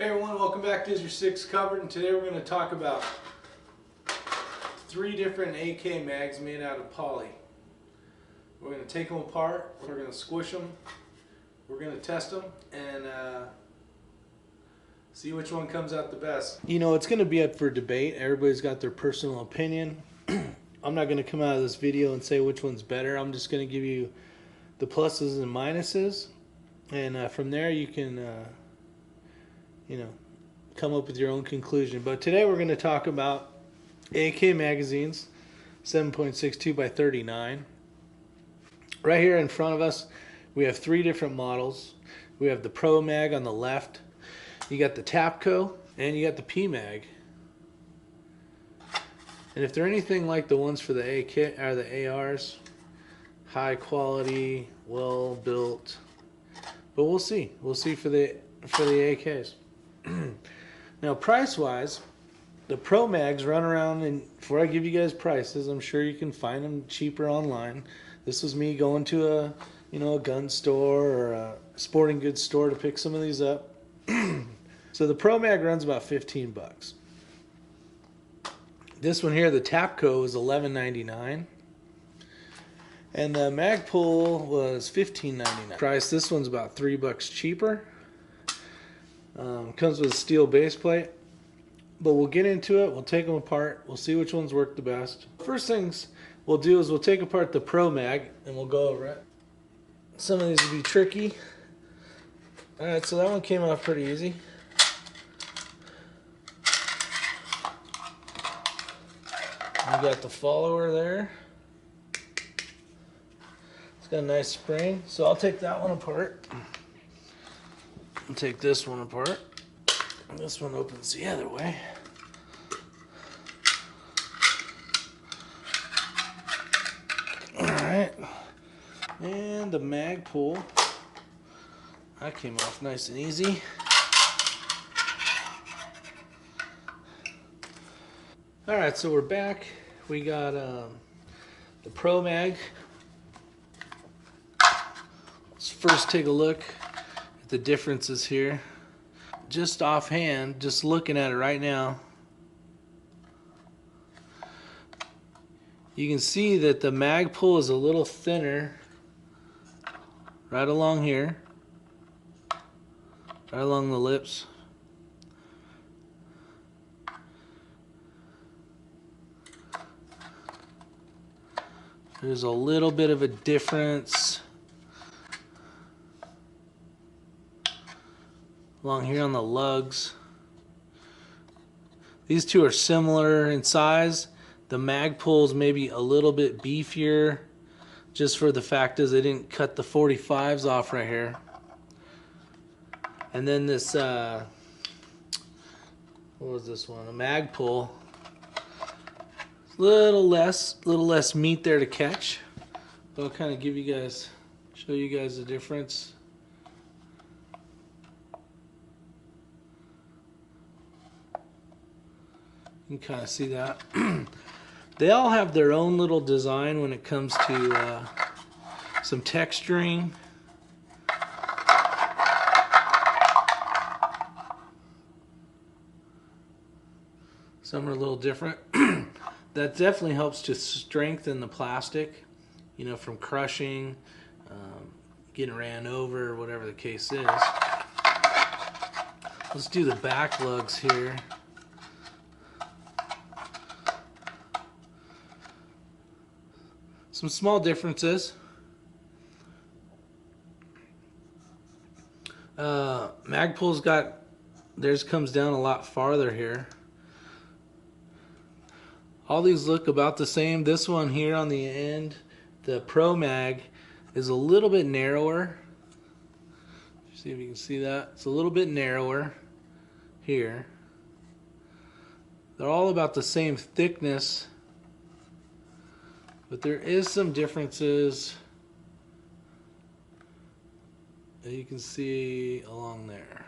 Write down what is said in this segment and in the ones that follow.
Hey everyone, welcome back to Is Your Six Covered, and today we're going to talk about 3 different AK mags made out of poly. We're going to take them apart, we're going to squish them, we're going to test them, and see which one comes out the best. You know, it's going to be up for debate. Everybody's got their personal opinion. I'm not going to come out of this video and say which one's better. I'm just going to give you the pluses and minuses, and from there you can come up with your own conclusion. But today we're going to talk about AK magazines, 7.62 by 39. Right here in front of us, we have 3 different models. We have the Promag on the left, you got the Tapco, and you got the Pmag. And if they're anything like the ones for the AK or the ARs, high quality, well built, but we'll see. We'll see for the AKs. Now, price-wise, the Promags run around, and before I give you guys prices, I'm sure you can find them cheaper online. This was me going to a gun store or a sporting goods store to pick some of these up. So the Promag runs about 15 bucks. This one here, the Tapco, is $11.99. And the Magpul was $15.99. Price, this one's about 3 bucks cheaper. Comes with a steel base plate, but we'll get into it. We'll take them apart. We'll see which ones work the best. First things we'll do is we'll take apart the Promag and we'll go over it. Some of these will be tricky. Alright, so that one came off pretty easy. You got the follower there. It's got a nice spring, so I'll take that one apart. And take this one apart. This one opens the other way. Alright. And the Magpul. That came off nice and easy. Alright, so we're back. We got the Promag. Let's first take a look at the differences here. Just offhand, just looking at it right now, you can see that the Magpul is a little thinner right along here, right along the lips. There's a little bit of a difference along here on the lugs. These two are similar in size. The Magpul's maybe a little bit beefier, just for the fact is they didn't cut the 45s off right here. And then this, what was this one? A Magpul. Little less meat there to catch. But I'll kind of give you guys, show you guys the difference. You can kind of see that. They all have their own little design when it comes to some texturing. Some are a little different. That definitely helps to strengthen the plastic, from crushing, getting ran over, whatever the case is. Let's do the back lugs here. Some small differences. Magpul's got, theirs comes down a lot farther here. All these look about the same. This one here on the end, the Promag, is a little bit narrower. See if you can see that. It's a little bit narrower here. They're all about the same thickness, but there is some differences that you can see along there.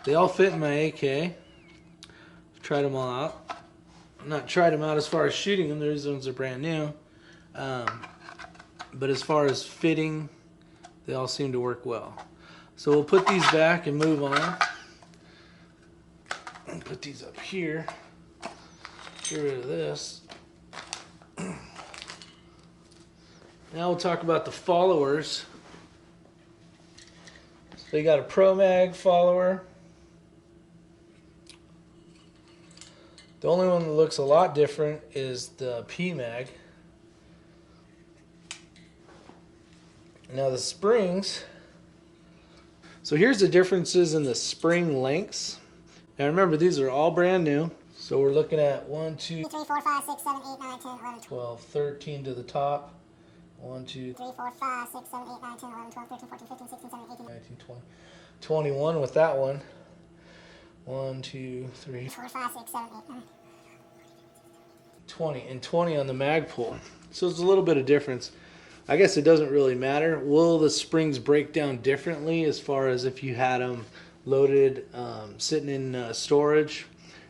They all fit in my AK. Tried them all out. Not tried them out as far as shooting them. These ones are brand new. But as far as fitting, They all seem to work well. So we'll put these back and move on. And put these up here. Get rid of this. Now we'll talk about the followers. So they got a Promag follower. The only one that looks a lot different is the Pmag. Now the springs. So here's the differences in the spring lengths. Now remember, these are all brand new. So we're looking at 1, 2, 3, 4, 5, 6, 7, 8, 9, 10, 11, 12, 13 to the top. 1, 2, 3, 4, 5, 6, 7, 8, 9, 10, 11, 12, 13, 14, 15, 16, 17, 18, 19, 20. 21 with that one. 1, 2, 3, 4, 5, 6, 7, 8, 9. 20. And 20 on the Magpul. So it's a little bit of difference. I guess it doesn't really matter. Will the springs break down differently as far as if you had them loaded, sitting in storage,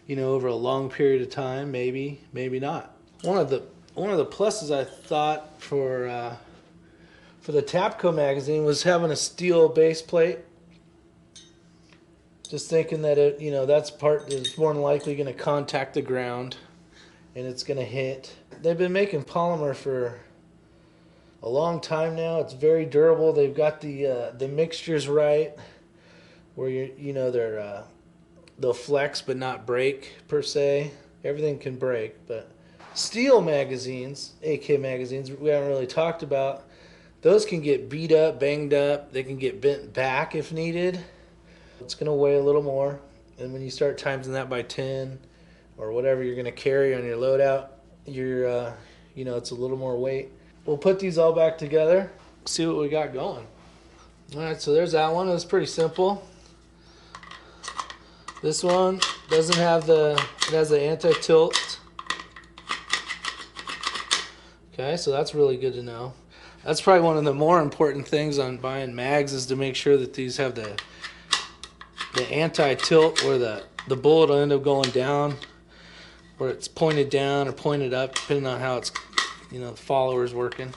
you know, over a long period of time? Maybe, maybe not. One of the pluses I thought for the Tapco magazine was having a steel base plate. Just thinking that it, you know, that's part is more than likely going to contact the ground, and it's going to hit. They've been making polymer for a long time now. It's very durable. They've got the mixtures right, where you know they'll flex but not break per se. Everything can break, but steel magazines, AK magazines, we haven't really talked about. Those can get beat up, banged up. They can get bent back if needed. It's going to weigh a little more, and when you start timesing that by 10 or whatever you're going to carry on your loadout, you're you know, it's a little more weight. We'll put these all back together, see what we got going. All right, so there's that one. It was pretty simple. This one doesn't have it has the anti-tilt. Okay, so that's really good to know. That's probably one of the more important things on buying mags, is to make sure that these have the anti-tilt, where the bullet will end up going down, where it's pointed down or pointed up, depending on how it's, you know, the follower's working.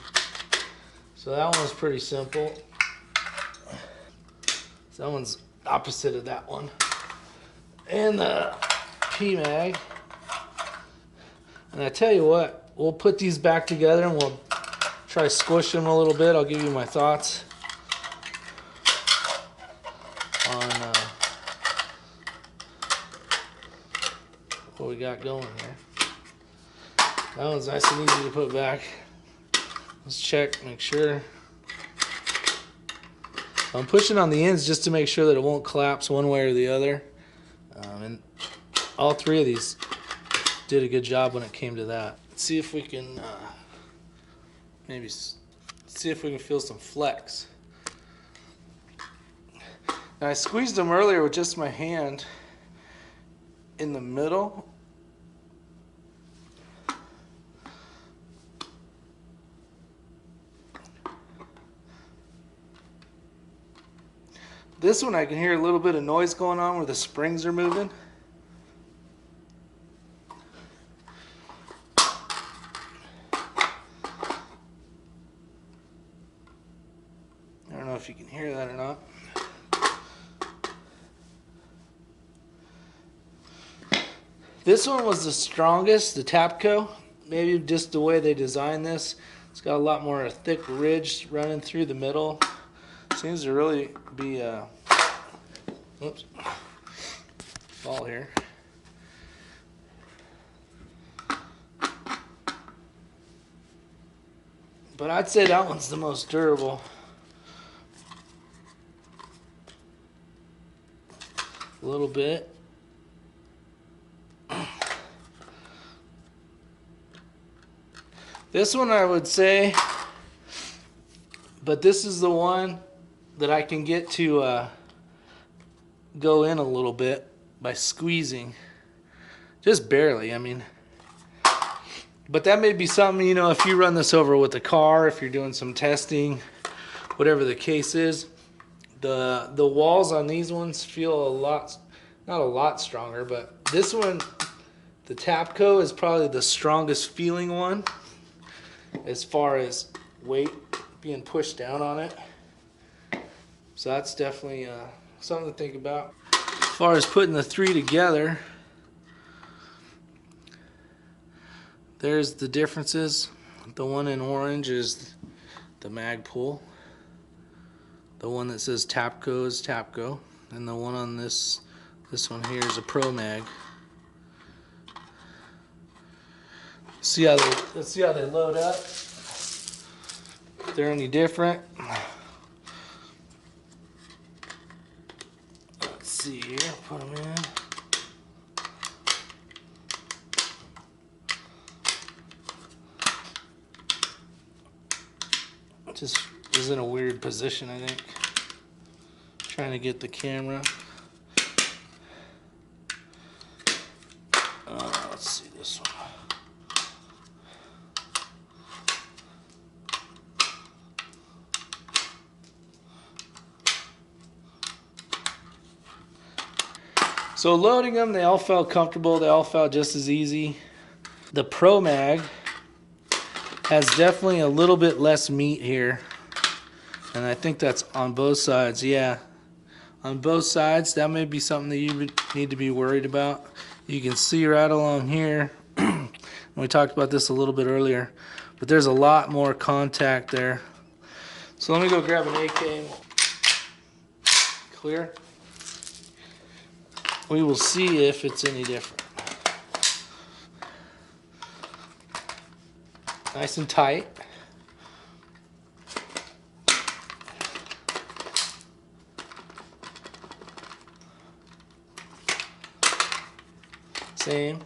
So that one's pretty simple. So that one's opposite of that one. And the Pmag. And I tell you what, we'll put these back together and we'll try squish them a little bit. I'll give you my thoughts on what we got going here. That one's nice and easy to put back. Let's check, make sure. I'm pushing on the ends just to make sure that it won't collapse one way or the other. And all three of these did a good job when it came to that. Let's see if we can maybe see if we can feel some flex. Now, I squeezed them earlier with just my hand in the middle. This one I can hear a little bit of noise going on where the springs are moving. I don't know if you can hear that or not. This one was the strongest, the Tapco. Maybe just the way they designed this. It's got a lot more thick ridge running through the middle. Seems to really be oops, fall here. But I'd say that one's the most durable. A little bit. This one I would say, but this is the one that I can get to go in a little bit by squeezing, just barely. I mean, but that may be something, you know, if you run this over with a car, if you're doing some testing, whatever the case is, the walls on these ones feel a lot, not a lot stronger, but this one, the Tapco, is probably the strongest feeling one as far as weight being pushed down on it. So that's definitely something to think about. As far as putting the three together, there's the differences. The one in orange is the mag pull. The one that says Tapco is Tapco, and the one on this one here is a Promag. Let's see how they load up. If they're any different. Let's see here. Put them in. Just is in a weird position, I think. Trying to get the camera. Let's see this one. So loading them, they all felt comfortable. They all felt just as easy. The Promag has definitely a little bit less meat here. And I think that's on both sides. Yeah, on both sides, that may be something that you would need to be worried about. You can see right along here. We talked about this a little bit earlier, but there's a lot more contact there. So let me go grab an AK. Clear. We will see if it's any different. Nice and tight. Same.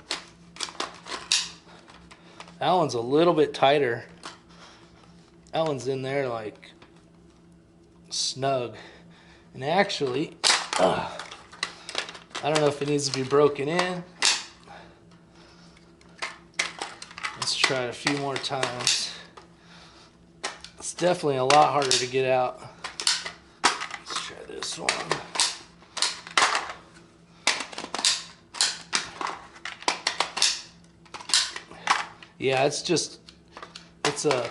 That one's a little bit tighter. That one's in there like snug. And actually, I don't know if it needs to be broken in. Let's try it a few more times. It's definitely a lot harder to get out. Let's try this one. Yeah, it's a, you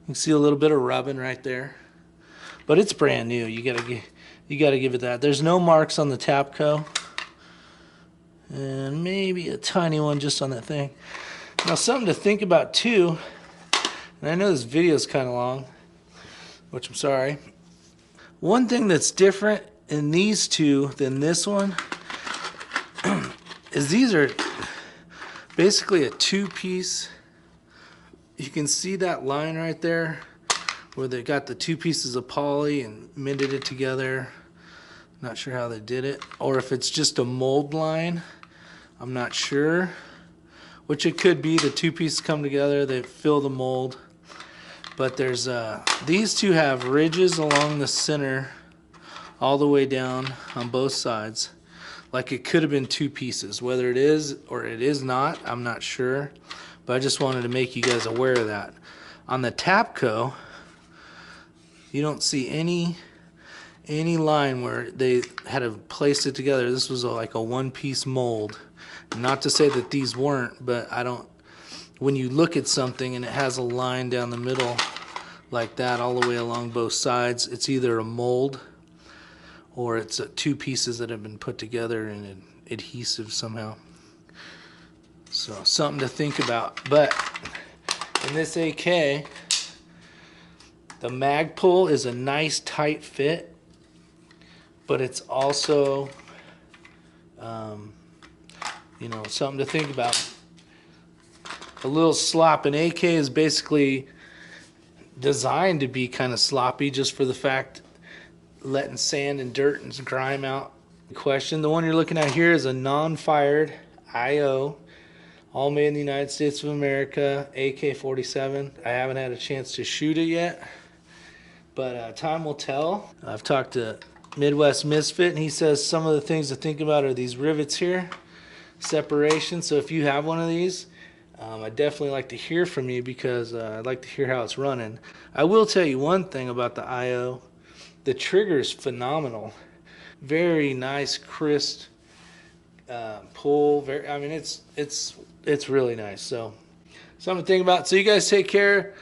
can see a little bit of rubbing right there, but it's brand new. You gotta give it that. There's no marks on the Tapco, and maybe a tiny one just on that thing. Now, something to think about too, and I know this video is kind of long, which I'm sorry. One thing that's different in these two than this one is these are basically a two-piece. You can see that line right there where they got the two pieces of poly and mended it together. Not sure how they did it, or if it's just a mold line. I'm not sure, which it could be. The two pieces come together, they fill the mold. But there's these two have ridges along the center all the way down on both sides. Like it could have been two pieces. Whether it is or it is not, I'm not sure. But I just wanted to make you guys aware of that. On the Tapco, you don't see any line where they had to place it together. This was like a one-piece mold. Not to say that these weren't, but I don't. When you look at something and it has a line down the middle like that all the way along both sides, it's either a mold or it's two pieces that have been put together in an adhesive somehow. So something to think about. But in this AK, the mag pull is a nice tight fit, but it's also, you know, something to think about. A little slop. An AK is basically designed to be kind of sloppy just for the fact letting sand and dirt and grime out. Question. The one you're looking at here is a non-fired IO, all made in the United States of America, AK-47. I haven't had a chance to shoot it yet, but time will tell. I've talked to Midwest Misfit, and he says some of the things to think about are these rivets here, separation. So if you have one of these, I'd definitely like to hear from you, because I'd like to hear how it's running. I will tell you one thing about the IO. The trigger is phenomenal. Very nice, crisp pull. I mean, it's really nice. So something to think about. So you guys take care.